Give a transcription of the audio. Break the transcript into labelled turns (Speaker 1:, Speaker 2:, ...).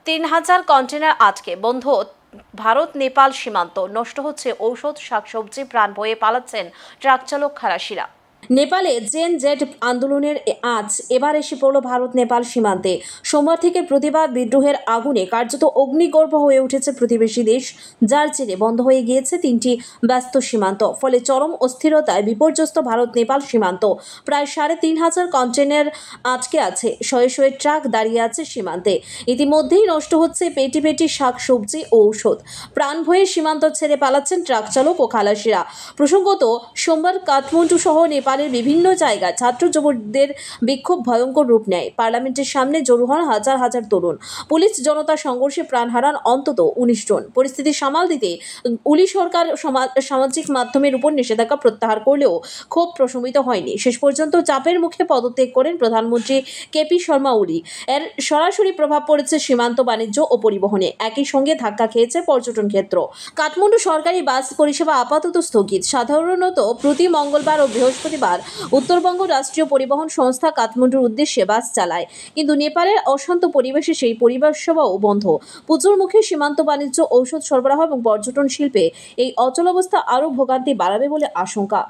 Speaker 1: ৩,০০০ container আটকে বন্ধ ভারত নেপাল সীমান্ত। নষ্ট হচ্ছে ঔষধ, শাকসবজি, প্রাণ ভয়ে পালাচ্ছেন ট্রাক চালক খালাসিরা। নেপালে জেন জেড আন্দোলনের আজ এবার এসে পড়ল ভারত নেপাল সীমান্তে। সোমবার থেকে প্রতিবাদ বিদ্রোহের আগুনে কার্যত অগ্নিগর্ভ হয়ে উঠেছে প্রতিবেশী দেশ, যার জেরে বন্ধ হয়ে গিয়েছে ৩টি ব্যস্ত সীমান্ত। ফলে চরম অস্থিরতায় বিপর্যস্ত ভারত নেপাল সীমান্ত। প্রায় ৩,৫০০ কন্টেনার আটকে আছে, শয়ে শয়ে ট্রাক দাঁড়িয়ে আছে সীমান্তে। ইতিমধ্যেই নষ্ট হচ্ছে পেটি পেটি শাকসবজি ও ঔষধ। প্রাণ ভয়ে সীমান্ত ছেড়ে পালাচ্ছেন ট্রাক চালক ও খালাসিরা। প্রসঙ্গত, সোমবার কাঠমান্ডু সহ নেপালের বিভিন্ন জায়গায় ছাত্র যুবকদের বিক্ষোভ ভয়ঙ্কর রূপ নেয়। পার্লামেন্টের সামনে জড়ো হন হাজার হাজার তরুণ। পুলিশ জনতা সংঘর্ষে প্রাণ হারান অন্তত ১৯ জন। পরিস্থিতি সামাল দিতে উলি সরকার সামাজিক মাধ্যমের উপর নিষেধাজ্ঞা প্রত্যাহার করলেও ক্ষোভ প্রশমিত হয়নি। শেষ পর্যন্ত চাপের মুখে পদত্যাগ করেন প্রধানমন্ত্রী কেপি শর্মা ওলি। এর সরাসরি প্রভাব পড়েছে সীমান্ত বাণিজ্য ও পরিবহনে। একই সঙ্গে ধাক্কা খেয়েছে পর্যটন ক্ষেত্র। কাঠমান্ডু সরকারি বাস পরিষেবা আপাতত স্থগিত। সাধারণত প্রতি মঙ্গলবার ও বৃহস্পতিবার উত্তরবঙ্গ রাষ্ট্রীয় পরিবহন সংস্থা কাঠমান্ডুর উদ্দেশ্যে বাস চালায়, কিন্তু নেপালের অশান্ত পরিবেশে সেই পরিষেবাও বন্ধ। পুজোর মুখে সীমান্ত বাণিজ্য, ঔষধ সরবরাহ এবং পর্যটন শিল্পে এই অচলাবস্থা আরও ভোগান্তি বাড়াবে বলে আশঙ্কা।